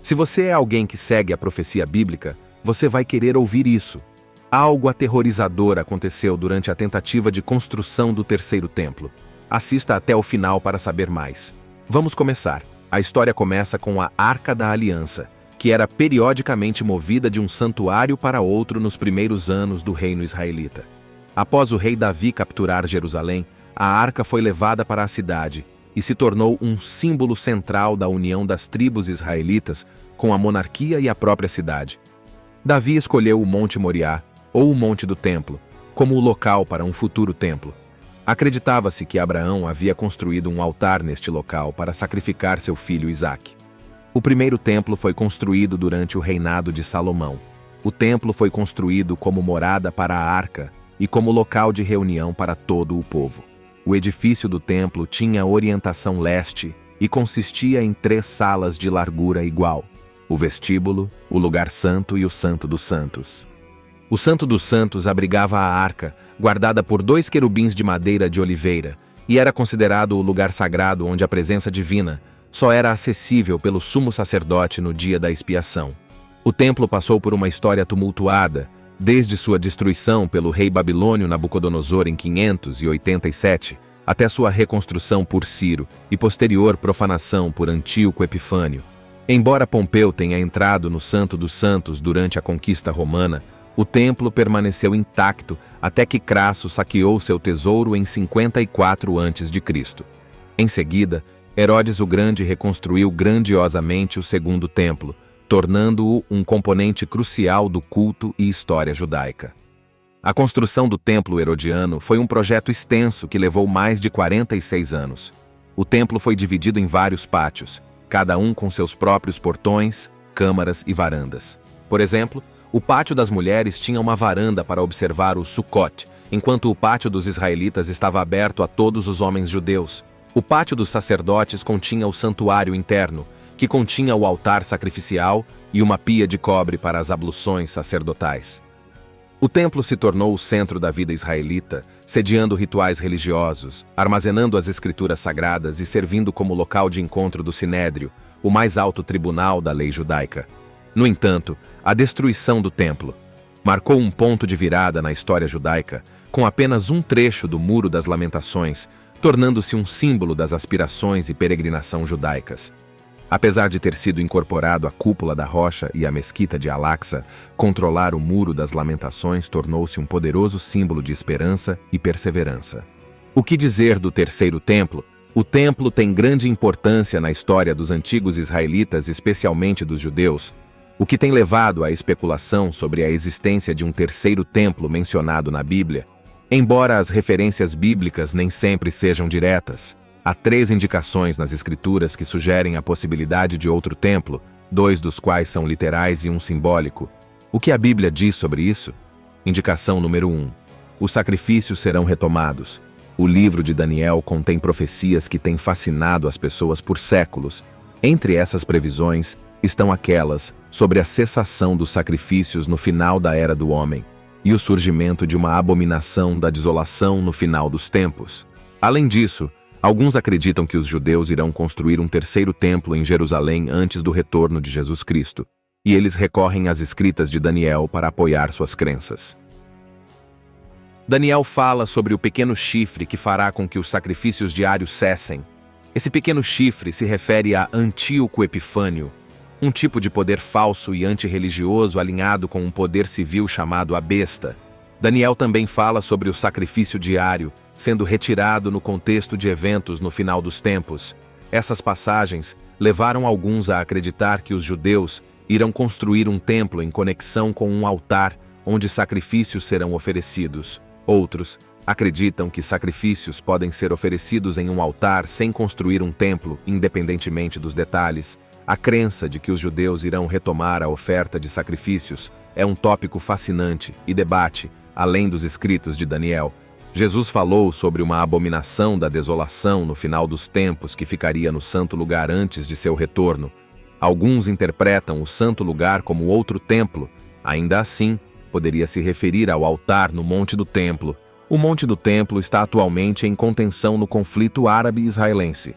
Se você é alguém que segue a profecia bíblica, você vai querer ouvir isso. Algo aterrorizador aconteceu durante a tentativa de construção do terceiro templo. Assista até o final para saber mais. Vamos começar. A história começa com a Arca da Aliança, que era periodicamente movida de um santuário para outro nos primeiros anos do reino israelita. Após o rei Davi capturar Jerusalém, a arca foi levada para a cidade e se tornou um símbolo central da união das tribos israelitas com a monarquia e a própria cidade. Davi escolheu o Monte Moriá, ou o Monte do Templo, como o local para um futuro templo. Acreditava-se que Abraão havia construído um altar neste local para sacrificar seu filho Isaque. O primeiro templo foi construído durante o reinado de Salomão. O templo foi construído como morada para a arca e como local de reunião para todo o povo. O edifício do templo tinha orientação leste e consistia em 3 salas de largura igual: o vestíbulo, o lugar santo e o Santo dos Santos. O Santo dos Santos abrigava a arca, guardada por 2 querubins de madeira de oliveira, e era considerado o lugar sagrado onde a presença divina só era acessível pelo sumo sacerdote no dia da expiação. O templo passou por uma história tumultuada, desde sua destruição pelo rei babilônio Nabucodonosor em 587, até sua reconstrução por Ciro e posterior profanação por Antíoco Epifânio. Embora Pompeu tenha entrado no Santo dos Santos durante a conquista romana, o templo permaneceu intacto até que Crasso saqueou seu tesouro em 54 a.C. Em seguida, Herodes o Grande reconstruiu grandiosamente o segundo templo, tornando-o um componente crucial do culto e história judaica. A construção do Templo Herodiano foi um projeto extenso que levou mais de 46 anos. O templo foi dividido em vários pátios, cada um com seus próprios portões, câmaras e varandas. Por exemplo, o pátio das mulheres tinha uma varanda para observar o Sukkot, enquanto o pátio dos israelitas estava aberto a todos os homens judeus. O pátio dos sacerdotes continha o santuário interno, que continha o altar sacrificial e uma pia de cobre para as abluções sacerdotais. O templo se tornou o centro da vida israelita, sediando rituais religiosos, armazenando as escrituras sagradas e servindo como local de encontro do Sinédrio, o mais alto tribunal da lei judaica. No entanto, a destruição do templo marcou um ponto de virada na história judaica, com apenas um trecho do Muro das Lamentações, tornando-se um símbolo das aspirações e peregrinação judaicas. Apesar de ter sido incorporado à Cúpula da Rocha e à Mesquita de Al-Aqsa, controlar o Muro das Lamentações tornou-se um poderoso símbolo de esperança e perseverança. O que dizer do terceiro templo? O templo tem grande importância na história dos antigos israelitas, especialmente dos judeus, o que tem levado à especulação sobre a existência de um terceiro templo mencionado na Bíblia. Embora as referências bíblicas nem sempre sejam diretas, há 3 indicações nas Escrituras que sugerem a possibilidade de outro templo, 2 dos quais são literais e um simbólico. O que a Bíblia diz sobre isso? Indicação número 1. Os sacrifícios serão retomados. O livro de Daniel contém profecias que têm fascinado as pessoas por séculos. Entre essas previsões estão aquelas sobre a cessação dos sacrifícios no final da Era do Homem e o surgimento de uma abominação da desolação no final dos tempos. Além disso, alguns acreditam que os judeus irão construir um terceiro templo em Jerusalém antes do retorno de Jesus Cristo, e eles recorrem às escritas de Daniel para apoiar suas crenças. Daniel fala sobre o pequeno chifre que fará com que os sacrifícios diários cessem. Esse pequeno chifre se refere a Antíoco Epifânio, um tipo de poder falso e antirreligioso alinhado com um poder civil chamado a Besta. Daniel também fala sobre o sacrifício diário, sendo retirado no contexto de eventos no final dos tempos. Essas passagens levaram alguns a acreditar que os judeus irão construir um templo em conexão com um altar onde sacrifícios serão oferecidos. Outros acreditam que sacrifícios podem ser oferecidos em um altar sem construir um templo, independentemente dos detalhes. A crença de que os judeus irão retomar a oferta de sacrifícios é um tópico fascinante e debate, além dos escritos de Daniel. Jesus falou sobre uma abominação da desolação no final dos tempos que ficaria no santo lugar antes de seu retorno. Alguns interpretam o santo lugar como outro templo. Ainda assim, poderia se referir ao altar no Monte do Templo. O Monte do Templo está atualmente em contenção no conflito árabe-israelense.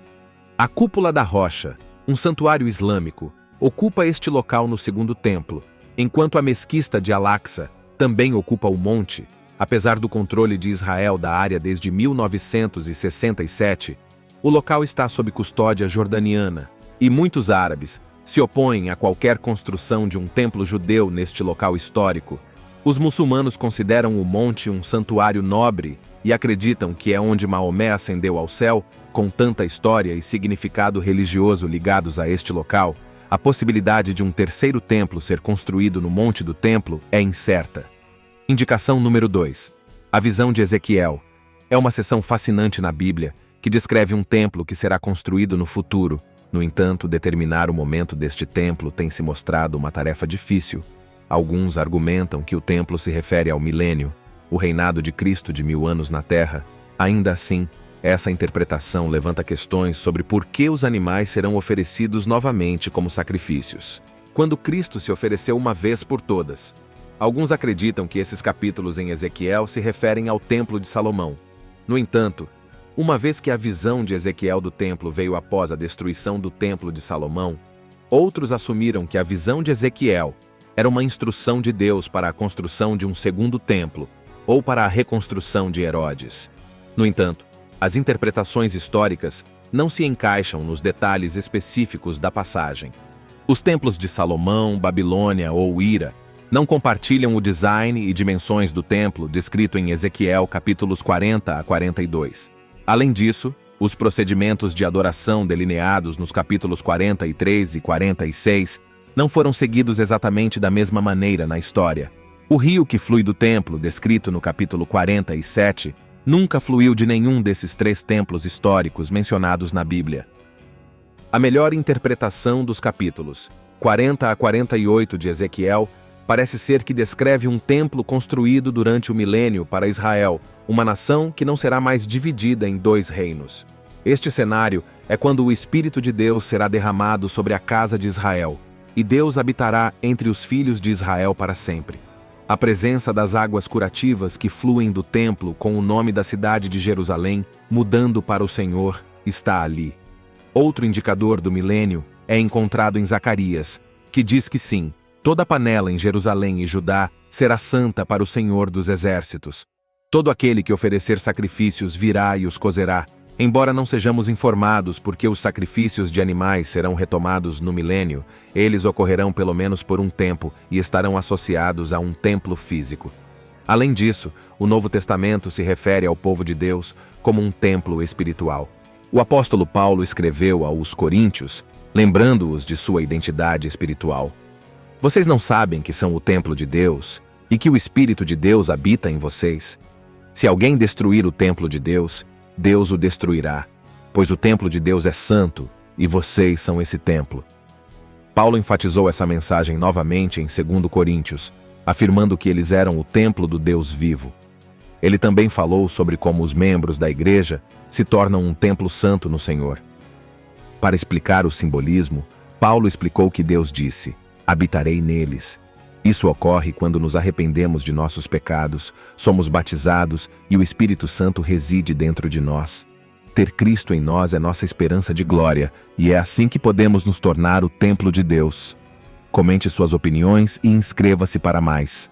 A Cúpula da Rocha, um santuário islâmico, ocupa este local no segundo templo, enquanto a mesquita de Al-Aqsa também ocupa o monte. Apesar do controle de Israel da área desde 1967, o local está sob custódia jordaniana, e muitos árabes se opõem a qualquer construção de um templo judeu neste local histórico. Os muçulmanos consideram o monte um santuário nobre e acreditam que é onde Maomé ascendeu ao céu, com tanta história e significado religioso ligados a este local. A possibilidade de um terceiro templo ser construído no Monte do Templo é incerta. Indicação número 2. A visão de Ezequiel. É uma seção fascinante na Bíblia, que descreve um templo que será construído no futuro. No entanto, determinar o momento deste templo tem se mostrado uma tarefa difícil. Alguns argumentam que o templo se refere ao milênio, o reinado de Cristo de 1000 anos na Terra. Ainda assim, essa interpretação levanta questões sobre por que os animais serão oferecidos novamente como sacrifícios, quando Cristo se ofereceu uma vez por todas. Alguns acreditam que esses capítulos em Ezequiel se referem ao Templo de Salomão. No entanto, uma vez que a visão de Ezequiel do templo veio após a destruição do Templo de Salomão, outros assumiram que a visão de Ezequiel era uma instrução de Deus para a construção de um segundo templo, ou para a reconstrução de Herodes. No entanto, as interpretações históricas não se encaixam nos detalhes específicos da passagem. Os templos de Salomão, Babilônia ou Ira não compartilham o design e dimensões do templo descrito em Ezequiel capítulos 40 a 42. Além disso, os procedimentos de adoração delineados nos capítulos 43 e 46 não foram seguidos exatamente da mesma maneira na história. O rio que flui do templo, descrito no capítulo 47, nunca fluiu de nenhum desses 3 templos históricos mencionados na Bíblia. A melhor interpretação dos capítulos 40 a 48 de Ezequiel parece ser que descreve um templo construído durante o milênio para Israel, uma nação que não será mais dividida em 2 reinos. Este cenário é quando o Espírito de Deus será derramado sobre a casa de Israel, e Deus habitará entre os filhos de Israel para sempre. A presença das águas curativas que fluem do templo com o nome da cidade de Jerusalém, mudando para o Senhor, está ali. Outro indicador do milênio é encontrado em Zacarias, que diz que sim, toda panela em Jerusalém e Judá será santa para o Senhor dos Exércitos. Todo aquele que oferecer sacrifícios virá e os cozerá, embora não sejamos informados porque os sacrifícios de animais serão retomados no milênio, eles ocorrerão pelo menos por um tempo e estarão associados a um templo físico. Além disso, o Novo Testamento se refere ao povo de Deus como um templo espiritual. O apóstolo Paulo escreveu aos Coríntios, lembrando-os de sua identidade espiritual. Vocês não sabem que são o templo de Deus e que o Espírito de Deus habita em vocês? Se alguém destruir o templo de Deus, Deus o destruirá, pois o templo de Deus é santo e vocês são esse templo. Paulo enfatizou essa mensagem novamente em 2 Coríntios, afirmando que eles eram o templo do Deus vivo. Ele também falou sobre como os membros da igreja se tornam um templo santo no Senhor. Para explicar o simbolismo, Paulo explicou que Deus disse: habitarei neles. Isso ocorre quando nos arrependemos de nossos pecados, somos batizados e o Espírito Santo reside dentro de nós. Ter Cristo em nós é nossa esperança de glória, e é assim que podemos nos tornar o templo de Deus. Comente suas opiniões e inscreva-se para mais.